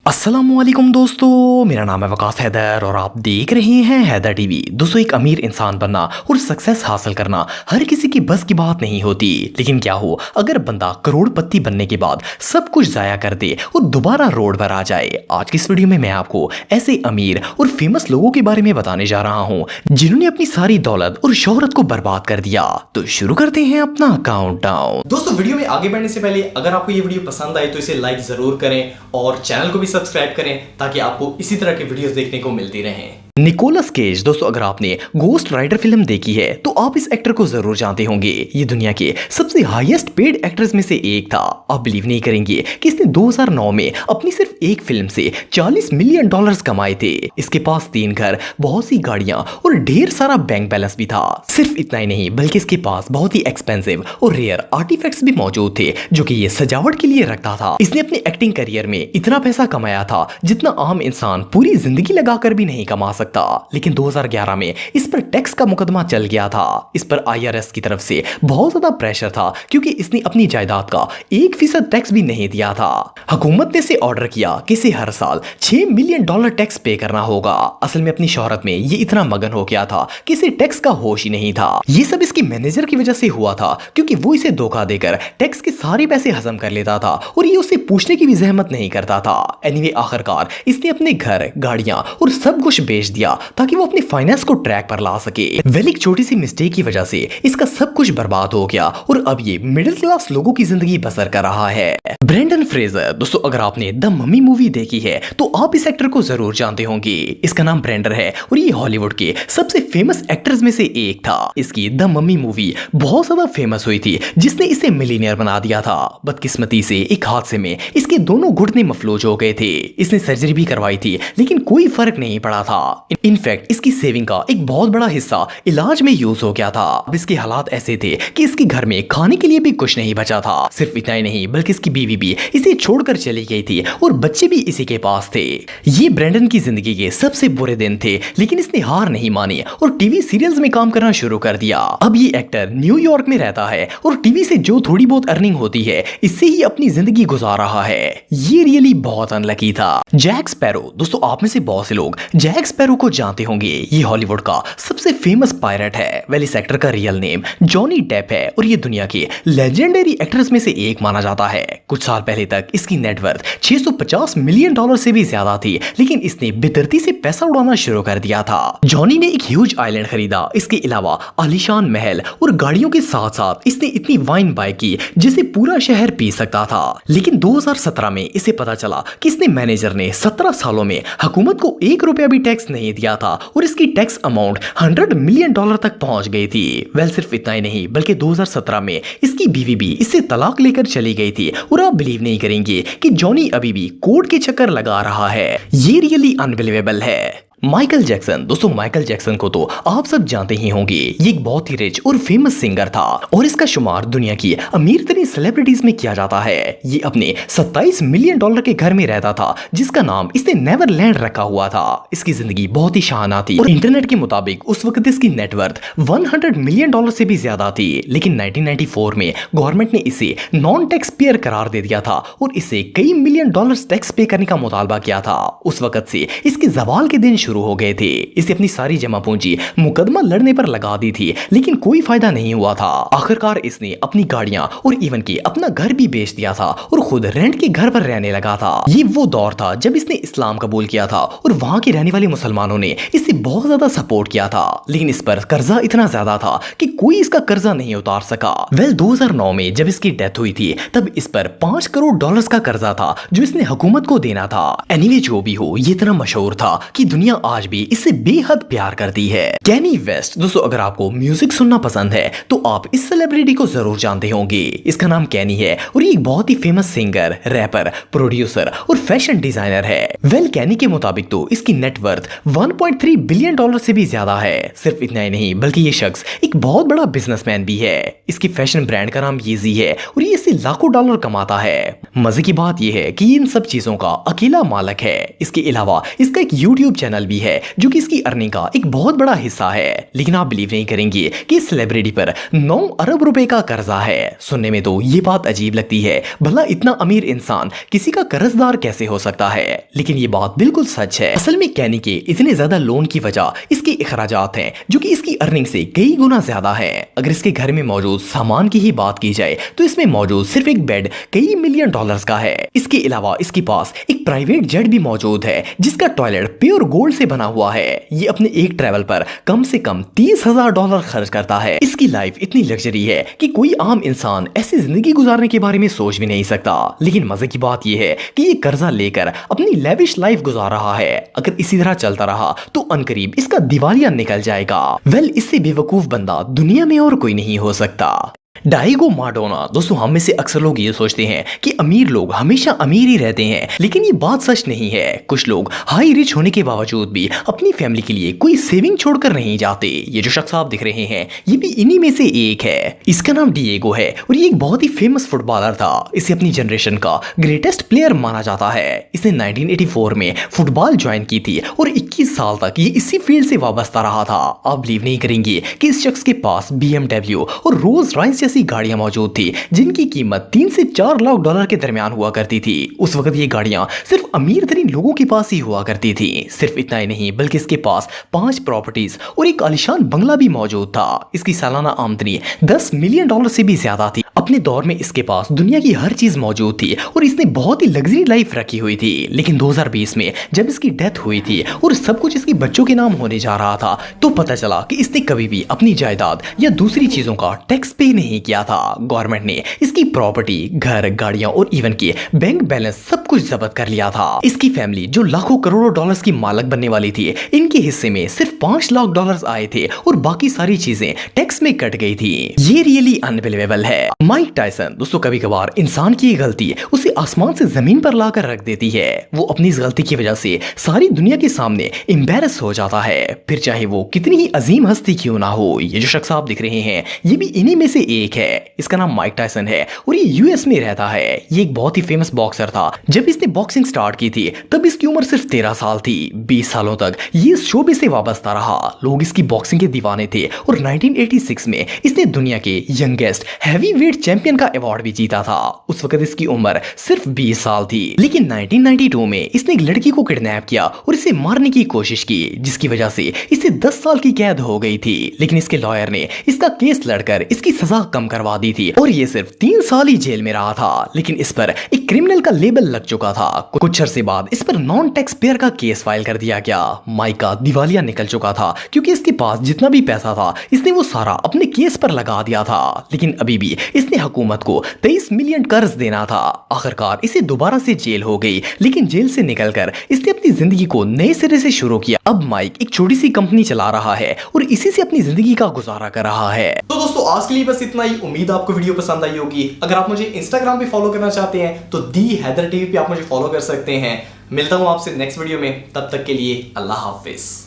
अस्सलामुअलैकुम दोस्तों, मेरा नाम है वकास हैदर और आप देख रहे हैं हैदर टीवी। दोस्तों, एक अमीर इंसान बनना और सक्सेस हासिल करना हर किसी की बस की बात नहीं होती। लेकिन क्या हो अगर बंदा करोड़पति बनने के बाद सब कुछ जाया कर दे और दोबारा रोड पर आ जाए। आज की इस वीडियो में मैं आपको ऐसे अमीर और फेमस लोगों के बारे में बताने जा रहा हूँ जिन्होंने अपनी सारी दौलत और शोहरत को बर्बाद कर दिया। तो शुरू करते हैं अपना काउंटडाउन। दोस्तों, वीडियो में आगे बढ़ने से पहले अगर आपको ये वीडियो पसंद आई तो इसे लाइक जरूर करें और चैनल को भी सब्सक्राइब करें ताकि आपको इसी तरह के वीडियोस देखने को मिलती रहें। Nicolas Cage. दोस्तों, अगर आपने गोस्ट राइडर फिल्म देखी है तो आप इस एक्टर को जरूर जानते होंगे। ये दुनिया के सबसे हाईएस्ट पेड एक्टर्स में से एक था। आप बिलीव नहीं करेंगे कि इसने 2009 में अपनी सिर्फ एक फिल्म से $40 मिलियन कमाए थे। इसके पास 3 घर, बहुत सी गाड़ियां और ढेर सारा बैंक बैलेंस भी था। सिर्फ इतना ही नहीं बल्कि इसके पास बहुत ही एक्सपेंसिव और रेयर आर्टिफैक्ट्स भी मौजूद थे जो कि ये सजावट के लिए रखता था। इसने अपने एक्टिंग करियर में इतना पैसा कमाया था जितना आम इंसान पूरी जिंदगी लगाकर भी नहीं कमा सकता। लेकिन 2011 में इस पर टैक्स का मुकदमा चल गया था। इस पर IRS की तरफ से बहुत ज्यादा प्रेशर था क्योंकि इसने अपनी जायदाद का 1% टैक्स भी नहीं दिया था। हुकूमत ने इसे ऑर्डर किया कि इसे हर साल $6 मिलियन टैक्स पे करना होगा। असल में अपनी शोहरत में ये इतना मगन हो गया था कि इसे टैक्स का होश ही नहीं था। ये सब इसके मैनेजर की वजह से हुआ था क्योंकि वो इसे धोखा देकर टैक्स के सारे पैसे हजम कर लेता था और ये उसे पूछने की भी जहमत नहीं करता था। एनीवे, आखिरकार इसने अपने घर, गाड़ियां और सब कुछ बेच दिया ताकि वो अपने फाइनेंस को ट्रैक पर ला सके। वेल, एक छोटी सी मिस्टेक की वजह से इसका सब कुछ बर्बाद हो गया और अब ये मिडिल क्लास लोगों की जिंदगी बसर कर रहा है। Brendon Fraser. दोस्तों, अगर आपने द मम्मी मूवी देखी है तो आप इस एक्टर को जरूर जानते होंगे। इसका नाम ब्रेंडन है और ये हॉलीवुड के सबसे फेमस एक्टर्स में से एक था। इसकी द मम्मी मूवी बहुत ज्यादा फेमस हुई थी जिसने इसे मिलीनियर बना दिया था। बदकिस्मती से एक हादसे में इसके दोनों घुटने मफलूज हो गए थे। इसने सर्जरी भी करवाई थी लेकिन कोई फर्क नहीं पड़ा था। इनफैक्ट इसकी सेविंग का एक बहुत बड़ा हिस्सा इलाज में यूज हो गया था। अब इसके हालात ऐसे थे कि इसके घर में खाने के लिए भी कुछ नहीं बचा था। सिर्फ इतना ही नहीं बल्कि इसकी बीवी भी इसे छोड़कर चली गई थी और बच्चे भी इसी के पास थे। ये ब्रेंडन की जिंदगी के सबसे बुरे दिन थे लेकिन इसने हार नहीं मानी और टीवी सीरियल्स में काम करना शुरू कर दिया। अब ये एक्टर न्यूयॉर्क में रहता है और टीवी से जो थोड़ी बहुत अर्निंग होती है इससे ही अपनी जिंदगी गुजार रहा है। ये रियली बहुत अनलकी था। Jack Sparrow. दोस्तों, आप में से बहुत से लोग जैक स्पैरो को जानते होंगे। ये हॉलीवुड का सबसे फेमस पायरेट है। वेल, इस एक्टर का रियल नेम जॉनी डेप है और ये दुनिया के लेजेंडरी एक्टर्स में से एक माना जाता है। कुछ साल पहले तक इसकी नेटवर्थ $650 मिलियन से भी ज्यादा थी लेकिन इसने बेदर्दी से पैसा उड़ाना शुरू कर दिया था। जॉनी ने एक ह्यूज आइलैंड खरीदा। इसके अलावा आलीशान महल और गाड़ियों के साथ साथ इसने इतनी वाइन बाय की जिसे पूरा शहर पी सकता था। लेकिन 2017 में इसे पता चला कि इसने मैनेजर ने 17 सालों में हुकूमत को $1 भी टैक्स नहीं दिया था और इसकी टैक्स अमाउंट $100 मिलियन तक पहुंच गई थी। वेल, सिर्फ इतना ही नहीं बल्कि 2017 में इसकी बीवी भी इससे तलाक लेकर चली गई थी और आप बिलीव नहीं करेंगे कि जॉनी अभी भी कोर्ट के चक्कर लगा रहा है। ये रियली अनबिलीवेबल है। Michael Jackson. दोस्तों, माइकल जैक्सन को तो आप सब जानते ही होंगे। ये एक बहुत ही रिच और फेमस सिंगर था और इसका शुमार दुनिया की अमीर तरीन सेलिब्रिटीज में किया जाता है। ये अपने $27 मिलियन के घर में रहता था जिसका नाम इसने नेवरलैंड रखा हुआ था। इसकी जिंदगी बहुत ही शाहाना थी और इंटरनेट के मुताबिक उस वक्त इसकी नेटवर्थ $100 मिलियन से भी ज्यादा थी। लेकिन 1994 में गवर्नमेंट ने इसे नॉन टैक्स पेयर करार दे दिया था और इसे कई मिलियन डॉलर्स टैक्स पे करने का मुतालबा किया था। उस वक्त से इसके जवाल के दिन शुरू हो गए थे। इसे अपनी सारी जमा पूंजी मुकदमा लड़ने पर लगा दी थी लेकिन कोई फायदा नहीं हुआ था। आखिरकार इसने अपनी गाड़ियां और इवन की अपना घर भी बेच दिया था और खुद रेंट के घर पर रहने लगा था। ये वो दौर था जब इसने इस्लाम कबूल किया था और वहां के रहने वाले मुसलमानों ने इसे बहुत ज्यादा सपोर्ट किया था। लेकिन इस पर कर्जा इतना ज्यादा था कि कोई इसका कर्जा नहीं उतार सका। वेल, 2009 में जब इसकी डेथ हुई थी तब इस पर $5 करोड़ का कर्जा था जो इसने हुकूमत को देना था। एनीवे, जो भी हो, ये इतना मशहूर था कि दुनिया आज भी इससे बेहद प्यार करती है। कैनी वेस्ट। दोस्तों, अगर आपको म्यूजिक सुनना पसंद है तो आप इस सेलिब्रिटी को जरूर जानते होंगे। इसका नाम कैनी है और ये एक बहुत ही फेमस सिंगर, रैपर, प्रोड्यूसर और फैशन डिजाइनर है। वेल, कैनी के मुताबिक तो इसकी नेटवर्थ $1.3 बिलियन से भी ज्यादा है। सिर्फ इतना ही नहीं बल्कि ये शख्स एक बहुत बड़ा बिजनेसमैन भी है। इसकी फैशन ब्रांड का नाम येजी है और ये इससे लाखों डॉलर कमाता है। मजे की बात यह है कि इन सब चीजों का अकेला मालिक है। इसके अलावा इसका एक यूट्यूब चैनल भी है जो कि इसकी अर्निंग का एक बहुत बड़ा हिस्सा है। लेकिन आप बिलीव नहीं करेंगे कि इस सेलिब्रिटी पर 9 अरब रुपए का कर्जा है। सुनने में तो ये बात अजीब लगती है, भला इतना अमीर इंसान किसी का कर्जदार कैसे हो सकता है, लेकिन ये बात बिल्कुल सच है। असल में कहने के इतने ज्यादा लोन की वजह इसके अखराजात हैं जो कि इसकी अर्निंग से कई गुना ज्यादा है। अगर इसके घर में मौजूद सामान की ही बात की जाए तो इसमें मौजूद सिर्फ एक बेड कई मिलियन डॉलर्स का है। इसके अलावा इसके पास एक प्राइवेट जेट भी मौजूद है जिसका टॉयलेट प्योर गोल्ड से बना हुआ है। ये अपने एक ट्रैवल पर कम से कम $30,000 खर्च करता है। इसकी लाइफ इतनी लग्जरी है कि कोई आम इंसान ऐसी जिंदगी गुजारने के बारे में सोच भी नहीं सकता। लेकिन मजे की बात यह है कि ये कर्जा लेकर अपनी लेविश लाइफ गुजार रहा है। अगर इसी तरह चलता रहा तो अनकरीब इसका दिवालिया निकल जाएगा। वेल, इससे बेवकूफ बंदा दुनिया में और कोई नहीं हो सकता। डाइगो माराडोना। दोस्तों, हम में से अक्सर लोग ये सोचते हैं कि अमीर लोग हमेशा अमीर ही रहते हैं, लेकिन ये बात सच नहीं है। कुछ लोग हाई रिच होने के बावजूद भी अपनी फैमिली के लिए कोई सेविंग छोड़कर नहीं जाते। ये जो शख्स आप दिख रहे हैं ये भी इन्हीं में से एक है। इसका नाम डिएगो है और ये एक बहुत ही फेमस फुटबॉलर था। इसे अपनी जनरेशन का ग्रेटेस्ट प्लेयर माना जाता है। इसने 1984 में फुटबॉल ज्वाइन की थी और 21 साल तक ये इसी फील्ड से वाबस्ता रहा था। आप बिलीव नहीं करेंगे कि इस शख्स के पास BMW और रोल्स रॉयस जैसी गाड़ियां मौजूद थी जिनकी कीमत 3 से 4 लाख डॉलर के दरमियान हुआ करती थी। उस वक्त ये गाड़ियां सिर्फ अमीर तरीन लोगों के पास ही हुआ करती थी। सिर्फ इतना ही नहीं बल्कि इसके पास 5 प्रॉपर्टीज और एक आलीशान बंगला भी मौजूद था। इसकी सालाना आमदनी $10 मिलियन से भी ज्यादा थी। अपने दौर में इसके पास दुनिया की हर चीज मौजूद थी और इसने बहुत ही लग्जरी लाइफ रखी हुई थी। लेकिन 2020 में जब इसकी डेथ हुई थी और सब कुछ इसके बच्चों के नाम होने जा रहा था तो पता चला कि इसने कभी भी अपनी जायदाद या दूसरी चीजों का टैक्स पे नहीं किया था। गवर्नमेंट ने इसकी प्रॉपर्टी, घर, गाड़ियां और इवन के बैंक बैलेंस सब कुछ जब्त कर लिया था। इसकी फैमिली जो लाखों करोड़ों डॉलर्स की मालिक बनने वाली थी, इनके हिस्से में सिर्फ $5 लाख आए थे और बाकी सारी चीजें टैक्स में कट गई थी। ये रियली अनबिलीवेबल है। Mike Tyson. दोस्तों, कभी कभार इंसान की गलती उसे आसमान से जमीन पर लाकर रख देती है। वो अपनी इस गलती की वजह से सारी दुनिया के सामने एम्बैरस हो जाता है, फिर चाहे वो कितनी ही अजीम हस्ती क्यों ना हो। ये जो शख्स आप दिख रहे हैं ये भी इन्हीं में से एक है। इसका नाम माइक टायसन है और ये यूएस में रहता है। ये एक बहुत ही फेमस बॉक्सर था। जब इसने बॉक्सिंग स्टार्ट की थी तब इसकी उम्र सिर्फ 13 साल थी। 20 सालों तक ये इस शोबे से वाबस्ता रहा। लोग इसकी बॉक्सिंग के दीवाने थे और 1986 में इसने दुनिया के यंगेस्ट हैवीवेट चैंपियन का अवार्ड भी जीता था। उस वक्त इसकी उम्र सिर्फ 20 साल थी। लेकिन 1992 में इसने एक लड़की को किडनैप किया और इसे मारने की कोशिश की, जिसकी वजह से इसे 10 साल की कैद हो गई थी। लेकिन इसके लॉयर ने इसका केस लड़कर इसकी सजा कम करवा दी थी और ये सिर्फ 3 साल ही जेल में रहा था। लेकिन इस पर एक क्रिमिनल का लेबल लग चुका था। कुछ अरसे बाद इस पर नॉन टैक्स पेयर का केस फाइल कर दिया गया। माइक का दिवालिया निकल चुका था क्योंकि इसके पास जितना भी पैसा था इसने वो सारा अपने केस पर लगा दिया था। लेकिन अभी भी इसने हुकूमत को 23 मिलियन कर्ज देना था। आखिरकार इसे दोबारा से जेल हो गई, लेकिन जेल से निकलकर इसने अपनी जिंदगी को नए सिरे से शुरू किया। अब माइक एक छोटी सी कंपनी चला रहा है और इसी से अपनी जिंदगी का गुजारा कर रहा है। तो दोस्तों, आज के लिए बस इतना ही। उम्मीद आपको वीडियो पसंद आई होगी। अगर आप मुझे इंस्टाग्राम पे फॉलो करना चाहते हैं तो दी हैदर टीवी पे आप मुझे फॉलो कर सकते हैं। मिलता हूं आपसे नेक्स्ट वीडियो में, तब तक के लिए अल्लाह हाफिज।